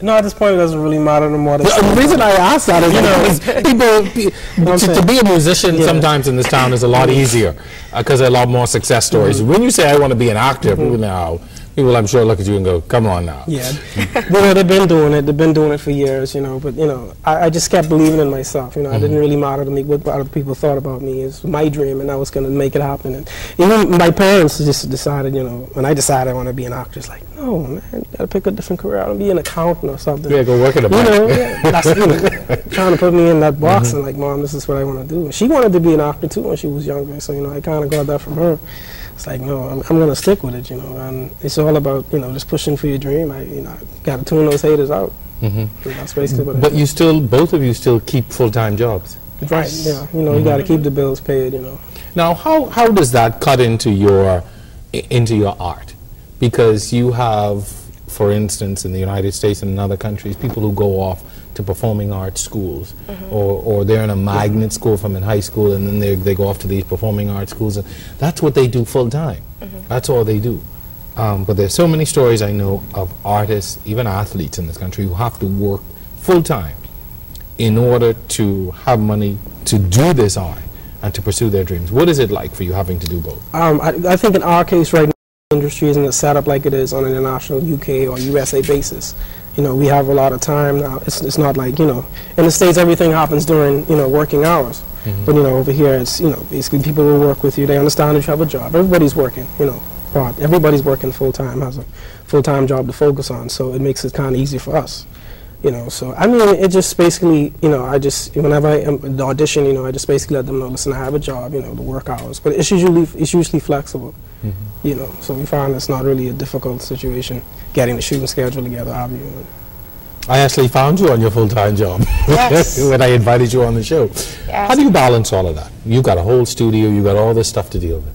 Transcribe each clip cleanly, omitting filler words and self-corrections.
No, at this point, it doesn't really matter anymore. The reason I asked that is to be a musician sometimes in this town is a lot easier because there are a lot more success stories. When you say I want to be an actor, people I'm sure look at you and go, come on now. Yeah, they've been doing it. They've been doing it for years, But I just kept believing in myself. It didn't really matter to me what other people thought about me. It's my dream, and I was going to make it happen. And even my parents just decided, when I decided I want to be an actor, it's like, no, man, you got to pick a different career. I want to be an accountant or something. Yeah, go work at a bank. That's trying to put me in that box and like, Mom, this is what I want to do. And she wanted to be an actor too when she was younger, so I kind of got that from her. It's like, no, I'm going to stick with it, and it's all about, just pushing for your dream. I got to tune those haters out. That's basically what it is. But both of you still keep full-time jobs. Right, yeah, you got to keep the bills paid, Now, how does that cut into your art? Because you have, for instance, in the United States and in other countries, people who go off to performing arts schools, or they're in a magnet school from in high school, and then they go off to these performing arts schools, and that's what they do full time. That's all they do. But there's so many stories I know of artists, even athletes in this country, who have to work full time in order to have money to do this art and to pursue their dreams. What is it like for you having to do both? I think in our case right now, the industry isn't set up like it is on an international UK or USA basis. We have a lot of time now. It's not like, in the States everything happens during, working hours. But, over here it's, basically people will work with you. They understand that you have a job. Everybody's working, everybody's working full-time, has a full-time job to focus on. So it makes it kind of easy for us, So, I mean, it just basically, whenever I am the audition, I just basically let them know, listen, I have a job, the work hours. But it's usually flexible. So we find it's not really a difficult situation getting the shooting schedule together, obviously. I actually found you on your full-time job when I invited you on the show. Yes. How do you balance all of that? You've got a whole studio, you've got all this stuff to deal with.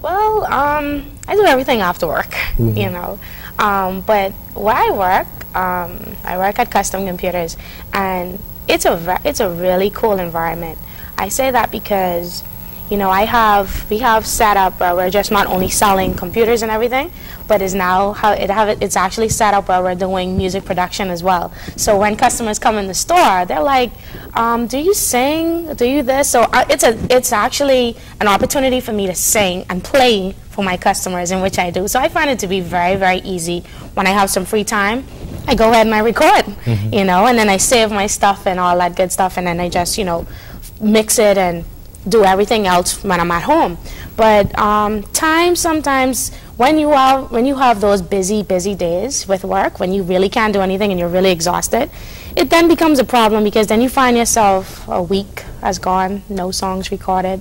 Well, I do everything after work, but where I work at Custom Computers, and it's a really cool environment. I say that because we have set up where we're just not only selling computers and everything, but it's actually set up where we're doing music production as well. So when customers come in the store, they're like, do you sing? Do you this? So it's actually an opportunity for me to sing and play for my customers, in which I do. So I find it to be very, very easy. When I have some free time, I go ahead and I record, and then I save my stuff and all that good stuff, and then I just, mix it and do everything else when I'm at home. But sometimes when you have those busy days with work, when you really can't do anything and you're really exhausted, it then becomes a problem, because then you find yourself a week has gone, no songs recorded.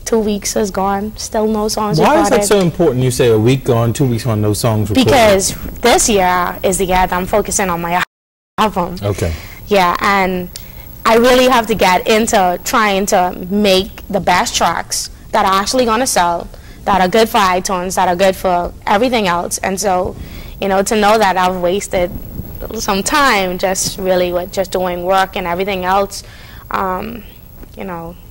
2 weeks has gone, still no songs recorded. Why is that so important? You say a week gone, 2 weeks gone, no songs recorded. Because this year is the year that I'm focusing on my album. Okay. Yeah, and I really have to get into trying to make the best tracks that are actually going to sell, that are good for iTunes, that are good for everything else. And so, to know that I've wasted some time just really with just doing work and everything else,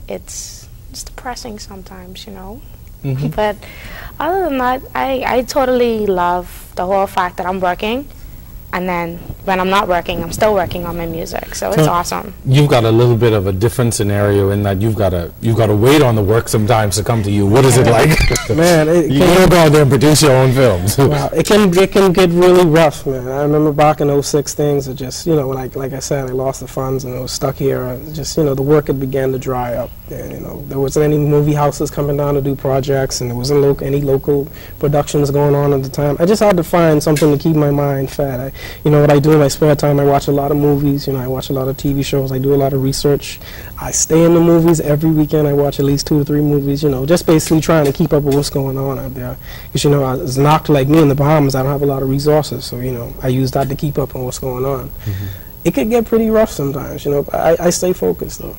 it's depressing sometimes, But other than that, I totally love the whole fact that I'm working. And then when I'm not working, I'm still working on my music, so it's awesome. You've got a little bit of a different scenario in that you've got to wait on the work sometimes to come to you. What is it like? Man, you don't go out there and produce your own films. Well, it can get really rough, man. I remember back in 06, things are just, like I said, I lost the funds and I was stuck here. And just, the work had began to dry up. And, there wasn't any movie houses coming down to do projects, and there wasn't any local productions going on at the time. I just had to find something to keep my mind fed. What I do in my spare time, I watch a lot of movies, I watch a lot of TV shows, I do a lot of research. I stay in the movies every weekend. I watch at least 2 to 3 movies, just basically trying to keep up with what's going on out there. Because, as an actor like me in the Bahamas, I don't have a lot of resources, so, I use that to keep up on what's going on. It could get pretty rough sometimes, but I stay focused, though,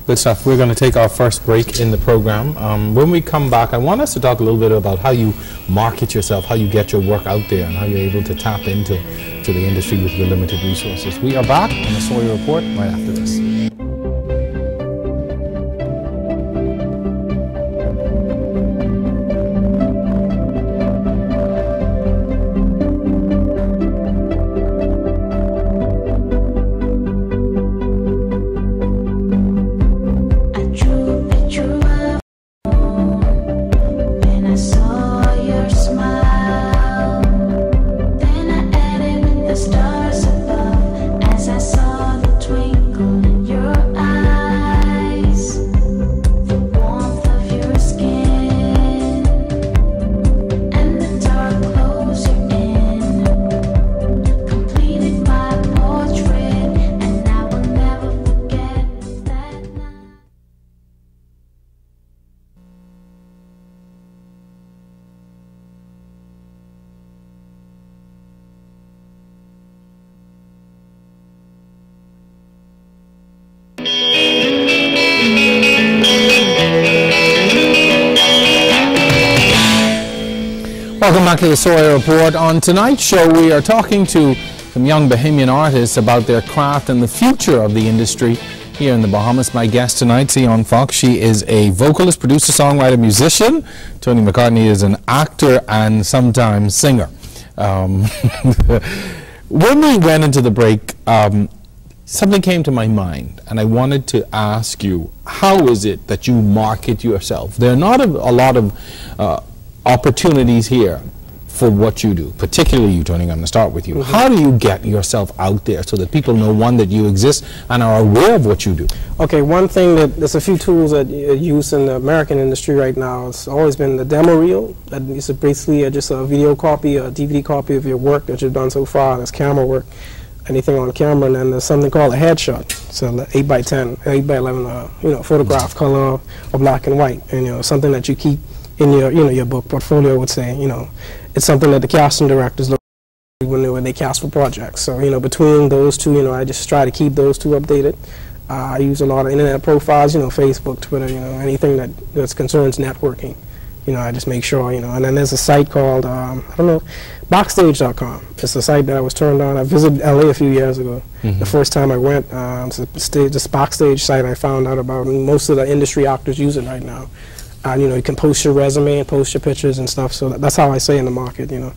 Good stuff. We're going to take our first break in the program. When we come back, I want us to talk a little bit about how you market yourself, how you get your work out there, and how you're able to tap into the industry with your limited resources. We are back on the Sawyer Report right after this. stars above as I saw the twinkle in your eyes, the warmth of your skin, and the dark clothes you're in completed my portrait, and I will never forget that night. Welcome back to the Sawyer Report. On tonight's show, we are talking to some young Bahamian artists about their craft and the future of the industry here in the Bahamas. My guest tonight, Sion Fox, she is a vocalist, producer, songwriter, musician. Tony McCartney is an actor and sometimes singer. When we went into the break, something came to my mind, and I wanted to ask you, how is it that you market yourself? There are not a lot of opportunities here for what you do, particularly you, Tony. I'm going to start with you. Mm-hmm. How do you get yourself out there so that people know, one, that you exist and are aware of what you do? Okay, one thing there's a few tools that are used in the American industry right now. It's always been the demo reel. That is basically just a video copy, a DVD copy of your work that you've done so far. There's camera work, anything on camera, and then there's something called a headshot. So 8x10, 8x11, photograph, color or black and white, and something that you keep in your, your book portfolio. Would say, it's something that the casting directors look when they cast for projects. So, between those two, I just try to keep those two updated. I use a lot of internet profiles, Facebook, Twitter, anything that concerns networking. I just make sure, and then there's a site called, Backstage.com. It's a site that I was turned on. I visited LA a few years ago. Mm-hmm. The first time I went, this Backstage site, I found out about, and most of the industry actors use it right now. You can post your resume and post your pictures and stuff, so that's how I say in the market, Well,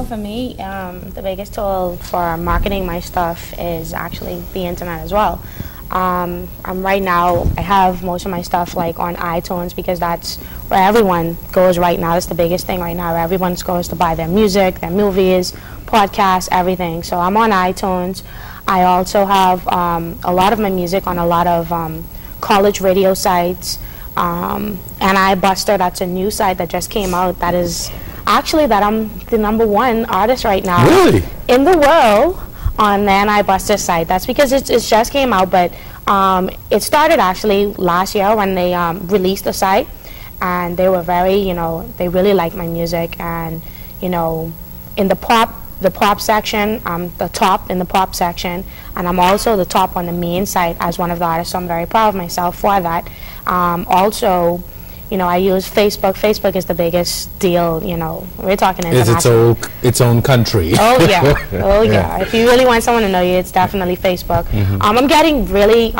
for me, the biggest tool for marketing my stuff is actually the internet as well. Right now, I have most of my stuff like on iTunes, because that's where everyone goes right now. That's the biggest thing right now. Everyone goes to buy their music, their movies, podcasts, everything. So I'm on iTunes. I also have a lot of my music on a lot of college radio sites. And iBuster, that's a new site that just came out. That is actually that I'm the #1 artist right now in the world on the iBuster site. That's because it just came out, but it started actually last year when they released the site, and they were very, they really liked my music, and in the pop section, I'm the top in the pop section, and I'm also the top on the main site as one of the artists, so I'm very proud of myself for that. Also, I use Facebook. Facebook is the biggest deal, we're talking international. It's its own country. Oh, yeah. Oh, yeah. If you really want someone to know you, it's definitely Facebook. Mm-hmm. I'm getting really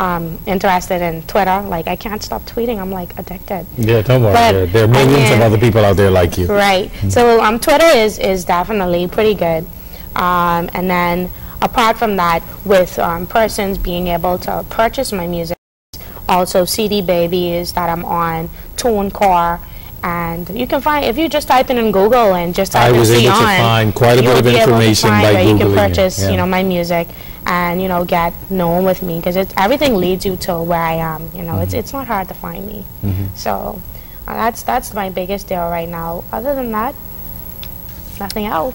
interested in Twitter. Like, I can't stop tweeting. I'm, like, addicted. Yeah, don't worry. There are millions of other people out there like you. Right. Mm-hmm. So Twitter is definitely pretty good. And then, apart from that, with persons being able to purchase my music, also CD Babies that I'm on, TuneCore, and you can find, if you just type in Google and just type in Sion, I was able to find quite a bit of information by Googling. You can purchase, my music, and get known with me, because everything leads you to where I am. Mm-hmm. It's not hard to find me. Mm-hmm. So that's my biggest deal right now. Other than that, nothing else.